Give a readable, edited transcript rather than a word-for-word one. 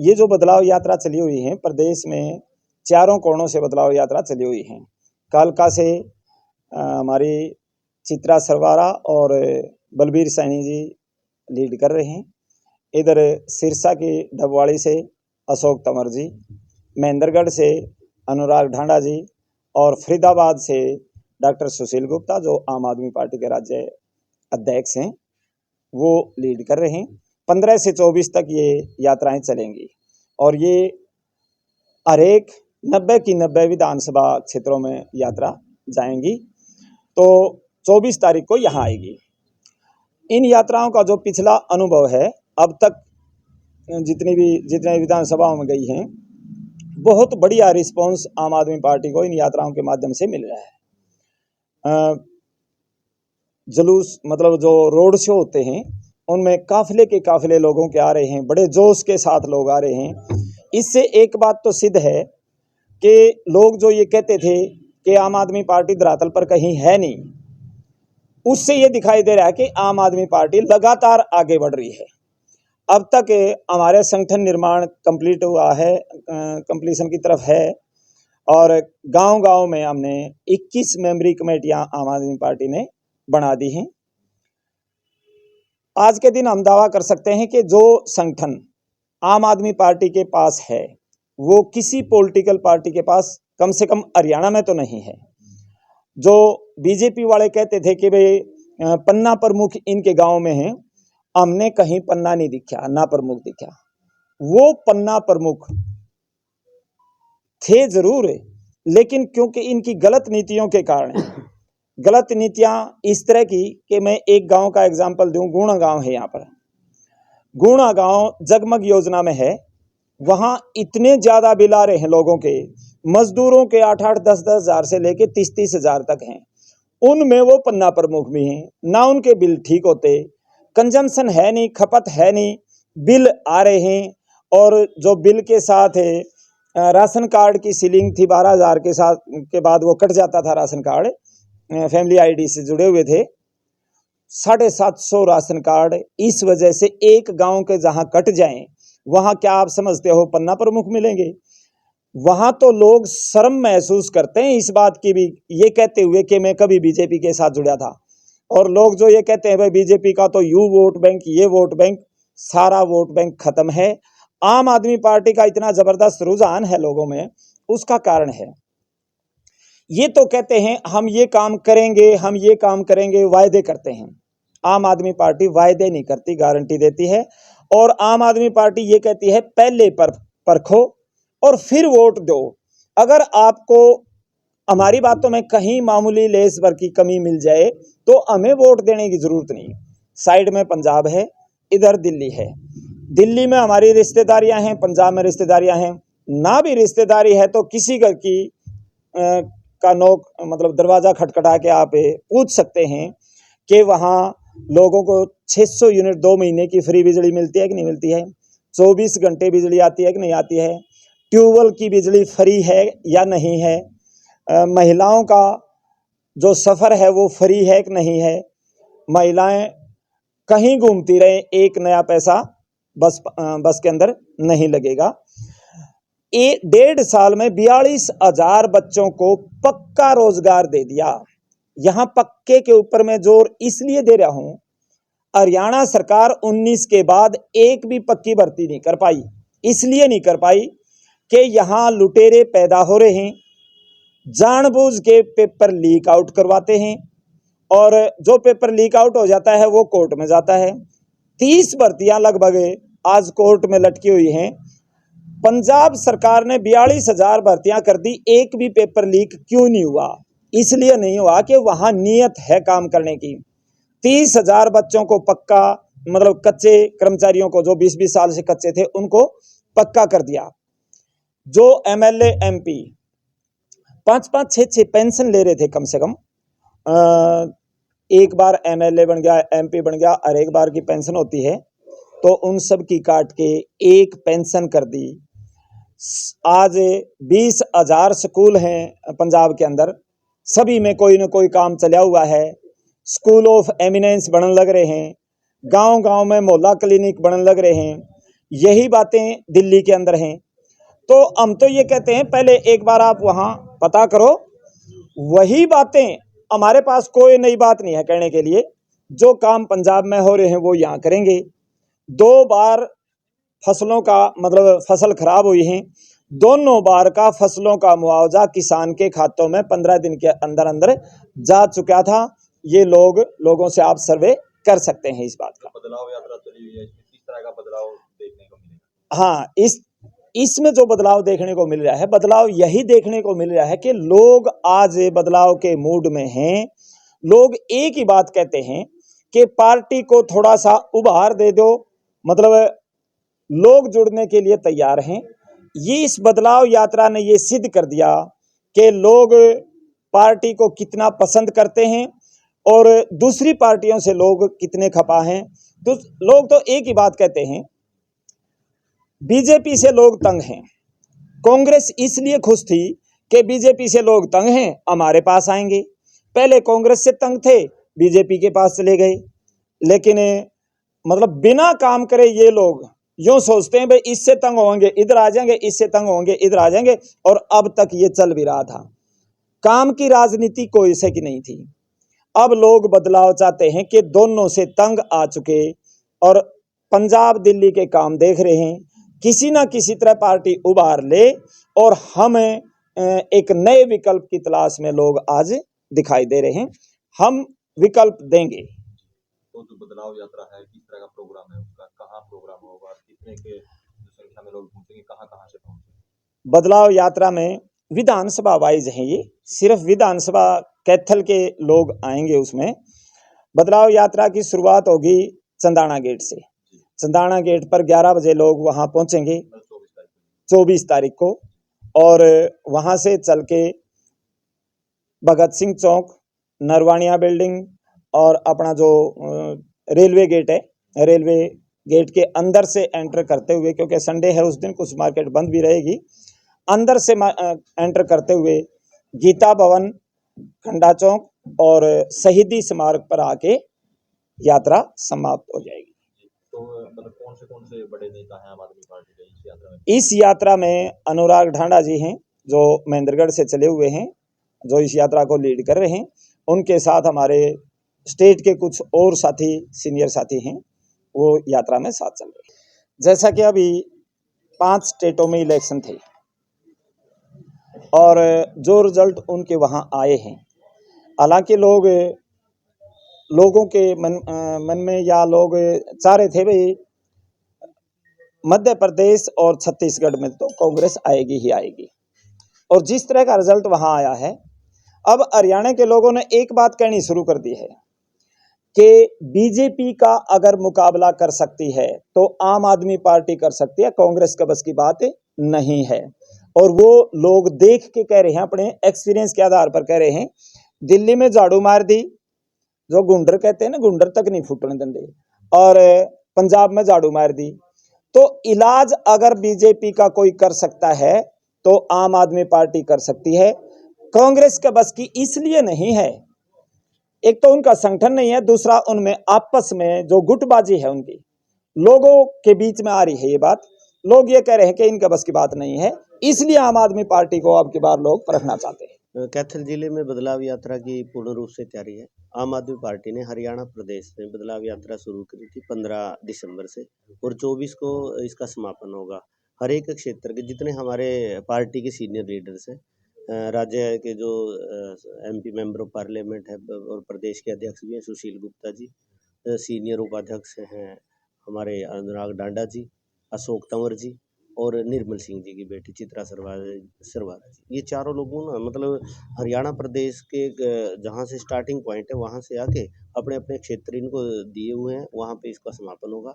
ये जो बदलाव यात्रा चली हुई है प्रदेश में, चारों कोणों से बदलाव यात्रा चली हुई है। कालका से हमारी चित्रा सरवारा और बलबीर सैनी जी लीड कर रहे हैं। इधर सिरसा की डबवाड़ी से अशोक तंवर जी, महेंद्रगढ़ से अनुराग ढांडा जी और फरीदाबाद से डॉक्टर सुशील गुप्ता जो आम आदमी पार्टी के राज्य अध्यक्ष हैं, वो लीड कर रहे हैं। 15 से 24 तक ये यात्राएं चलेंगी और ये हर एक 90 की 90 विधानसभा क्षेत्रों में यात्रा जाएंगी। तो 24 तारीख को यहाँ आएगी। इन यात्राओं का जो पिछला अनुभव है, अब तक जितने विधानसभाओं में गई हैं, बहुत बढ़िया रिस्पांस आम आदमी पार्टी को इन यात्राओं के माध्यम से मिल रहा है। जुलूस मतलब जो रोड शो होते हैं, उनमें काफिले के काफिले लोगों के आ रहे हैं, बड़े जोश के साथ लोग आ रहे हैं। इससे एक बात तो सिद्ध है कि लोग जो ये कहते थे कि आम आदमी पार्टी धरातल पर कहीं है नहीं, उससे ये दिखाई दे रहा है कि आम आदमी पार्टी लगातार आगे बढ़ रही है। अब तक हमारे संगठन निर्माण कंप्लीट हुआ है, कंप्लीशन की तरफ है और गांव-गांव में हमने 21 मेंबरी कमेटियां आम आदमी पार्टी ने बना दी हैं। आज के दिन हम दावा कर सकते हैं कि जो संगठन आम आदमी पार्टी के पास है, वो किसी पॉलिटिकल पार्टी के पास कम से कम हरियाणा में तो नहीं है। जो बीजेपी वाले कहते थे कि भाई पन्ना प्रमुख इनके गांव में हैं, हमने कहीं पन्ना नहीं दिखा, ना प्रमुख दिखा। वो पन्ना प्रमुख थे जरूर, लेकिन क्योंकि इनकी गलत नीतियों के कारण, गलत नीतियां इस तरह की कि मैं एक गांव का एग्जांपल दूं, गुणा गांव है। यहाँ पर गुणा गांव जगमग योजना में है। वहां इतने ज्यादा बिल आ रहे हैं लोगों के, मजदूरों के 8-8, 10-10 हजार से लेके 30-30 हजार तक हैं। उनमें वो पन्ना प्रमुख भी हैं। ना उनके बिल ठीक होते, कंजम्पशन है नहीं, खपत है नहीं, बिल आ रहे हैं। और जो बिल के साथ है, राशन कार्ड की सीलिंग थी 12,000 के साथ, के बाद वो कट जाता था राशन कार्ड, फैमिली आईडी से जुड़े हुए थे। 750 राशन कार्ड इस वजह से एक गांव के जहां कट जाएं, वहां क्या आप समझते हो पन्ना प्रमुख मिलेंगे? वहां तो लोग शर्म महसूस करते हैं इस बात की भी, ये कहते हुए कि मैं कभी बीजेपी के साथ जुड़ा था। और लोग जो ये कहते हैं भाई बीजेपी का तो यू वोट बैंक, ये वोट बैंक, सारा वोट बैंक खत्म है। आम आदमी पार्टी का इतना जबरदस्त रुझान है लोगों में, उसका कारण है ये तो कहते हैं हम ये काम करेंगे, हम ये काम करेंगे, वायदे करते हैं। आम आदमी पार्टी वायदे नहीं करती, गारंटी देती है। और आम आदमी पार्टी ये कहती है पहले परखो और फिर वोट दो। अगर आपको हमारी बातों में कहीं मामूली लेस भर की कमी मिल जाए तो हमें वोट देने की जरूरत नहीं। साइड में पंजाब है, इधर दिल्ली है। दिल्ली में हमारी रिश्तेदारियां हैं, पंजाब में रिश्तेदारियां हैं। ना भी रिश्तेदारी है तो किसी घर की का नोक मतलब दरवाजा खटखटा के आप पूछ सकते हैं कि वहाँ लोगों को 600 यूनिट 2 महीने की फ्री बिजली मिलती है कि नहीं मिलती है? 24 घंटे बिजली आती है कि नहीं आती है? ट्यूबवेल की बिजली फ्री है या नहीं है? महिलाओं का जो सफ़र है वो फ्री है कि नहीं है? महिलाएं कहीं घूमती रहे, एक नया पैसा बस के अंदर नहीं लगेगा। 1.5 साल में 42,000 बच्चों को पक्का रोजगार दे दिया। यहां पक्के के ऊपर मैं जोर इसलिए दे रहा हूं, हरियाणा सरकार 19 के बाद एक भी पक्की भर्ती नहीं कर पाई। इसलिए नहीं कर पाई कि यहां लुटेरे पैदा हो रहे हैं, जानबूझ के पेपर लीक आउट करवाते हैं और जो पेपर लीक आउट हो जाता है वो कोर्ट में जाता है। 30 भर्तियां लगभग आज कोर्ट में लटकी हुई हैं। पंजाब सरकार ने 42,000 भर्तियां कर दी, एक भी पेपर लीक क्यों नहीं हुआ? इसलिए नहीं हुआ कि वहां नियत है काम करने की। 30,000 बच्चों को पक्का, मतलब कच्चे कर्मचारियों को जो 20-20 साल से कच्चे थे उनको पक्का कर दिया। जो एमएलए एमपी 5-5, 6-6 पेंशन ले रहे थे कम से कम, एक बार एमएलए बन गया, एमपी बन गया और एक बार की पेंशन होती है, तो उन सब की काट के एक पेंशन कर दी। आज 20,000 स्कूल हैं पंजाब के अंदर, सभी में कोई ना कोई काम चला हुआ है। स्कूल ऑफ एमिनेंस बनने लग रहे हैं, गांव-गांव में मोहल्ला क्लिनिक बनने लग रहे हैं। यही बातें दिल्ली के अंदर हैं। तो हम तो ये कहते हैं पहले एक बार आप वहां पता करो, वही बातें, हमारे पास कोई नई बात नहीं है कहने के लिए। जो काम पंजाब में हो रहे हैं वो यहाँ करेंगे। 2 बार फसलों का मतलब फसल खराब हुई है, दोनों बार का फसलों का मुआवजा किसान के खातों में 15 दिन के अंदर अंदर जा चुका था। ये लोगों से आप सर्वे कर सकते हैं इस बात का। बदलाव यात्रा चली हुई है, किस तरह का बदलाव देखने को मिलेगा? हाँ, इसमें जो बदलाव देखने को मिल रहा है, बदलाव यही देखने को मिल रहा है कि लोग आज बदलाव के मूड में हैं। लोग एक ही बात कहते हैं कि पार्टी को थोड़ा सा उभार दे दो, मतलब लोग जुड़ने के लिए तैयार हैं। ये इस बदलाव यात्रा ने ये सिद्ध कर दिया कि लोग पार्टी को कितना पसंद करते हैं और दूसरी पार्टियों से लोग कितने खपा हैं। तो लोग तो एक ही बात कहते हैं, बीजेपी से लोग तंग हैं। कांग्रेस इसलिए खुश थी कि बीजेपी से लोग तंग हैं, हमारे पास आएंगे। पहले कांग्रेस से तंग थे, बीजेपी के पास चले गए। लेकिन मतलब बिना काम करे ये लोग यूं सोचते हैं भाई इससे तंग होंगे इधर आ जाएंगे, इससे तंग होंगे इधर आ जाएंगे, और अब तक ये चल भी रहा था। काम की राजनीति कोई से की नहीं थी। अब लोग बदलाव चाहते हैं कि दोनों से तंग आ चुके और पंजाब दिल्ली के काम देख रहे हैं, किसी ना किसी तरह पार्टी उभार ले और हम एक नए विकल्प की तलाश में लोग आज दिखाई दे रहे हैं। हम विकल्प देंगे। तो जो बदलाव यात्रा है, किस तरह का प्रोग्राम है उसका, कहाँ प्रोग्राम होगा, कितने के संख्या में लोग पहुंचेंगे, कहाँ कहाँ से पहुंचेंगे? बदलाव यात्रा में विधानसभा वाइज है, ये सिर्फ विधानसभा कैथल के लोग आएंगे। उसमें बदलाव यात्रा की शुरुआत होगी चंदाना गेट से। चंदाना गेट पर 11 बजे लोग वहां पहुंचेंगे 24 तारीख को, और वहां से चल के भगत सिंह चौक, नरवाणिया बिल्डिंग और अपना जो रेलवे गेट है, रेलवे गेट के अंदर से एंटर करते हुए, क्योंकि संडे है उस दिन कुछ मार्केट बंद भी रहेगी, अंदर से एंटर करते हुए गीता भवन, खंडा चौक और शहीदी स्मारक पर आके यात्रा समाप्त हो जाएगी। तो मतलब कौन से बड़े नेता हैं आम आदमी पार्टी के इस यात्रा में? इस यात्रा में अनुराग ढांडा जी हैं जो महेंद्रगढ़ से चले हुए हैं, जो इस यात्रा को लीड कर रहे हैं। उनके साथ हमारे स्टेट के कुछ और साथी, सीनियर साथी हैं, वो यात्रा में साथ चल रहे हैं। जैसा कि अभी 5 स्टेटों में इलेक्शन थे और जो रिजल्ट उनके वहां आए हैं, हालांकि लोगों के मन में या लोग चाह रहे थे भाई मध्य प्रदेश और छत्तीसगढ़ में तो कांग्रेस आएगी ही आएगी, और जिस तरह का रिजल्ट वहां आया है, अब हरियाणा के लोगों ने एक बात कहनी शुरू कर दी है कि बीजेपी का अगर मुकाबला कर सकती है तो आम आदमी पार्टी कर सकती है, कांग्रेस का बस की बात नहीं है। और वो लोग देख के कह रहे हैं, अपने एक्सपीरियंस के आधार पर कह रहे हैं। दिल्ली में झाड़ू मार दी, जो गुंडर कहते हैं ना, गुंडर तक नहीं फूटने देंगे, और पंजाब में झाड़ू मार दी। तो इलाज अगर बीजेपी का कोई कर सकता है तो आम आदमी पार्टी कर सकती है। कांग्रेस का बस की इसलिए नहीं है, एक तो उनका संगठन नहीं है, दूसरा उनमें आपस में जो गुटबाजी है उनकी लोगों के बीच में आ रही है। ये बात लोग ये कह रहे हैं कि इनका बस की बात नहीं है, इसलिए आम आदमी पार्टी को अब की बार लोग परखना चाहते हैं। कैथल जिले में बदलाव यात्रा की पूर्ण रूप से तैयारी है। आम आदमी पार्टी ने हरियाणा प्रदेश में बदलाव यात्रा शुरू करी थी 15 दिसंबर से, और 24 को इसका समापन होगा। हर एक क्षेत्र के जितने हमारे पार्टी के सीनियर लीडर्स हैं, राज्य के जो MP मेंबर ऑफ पार्लियामेंट है और प्रदेश के अध्यक्ष भी हैं सुशील गुप्ता जी, सीनियर उपाध्यक्ष हैं हमारे अनुराग ढांडा जी, अशोक तंवर जी और निर्मल सिंह जी की बेटी चित्रा सरवारा जी, ये चारों लोगों ना मतलब हरियाणा प्रदेश के जहाँ से स्टार्टिंग पॉइंट है वहाँ से आके अपने अपने क्षेत्र इनको दिए हुए हैं, वहाँ पे इसका समापन होगा।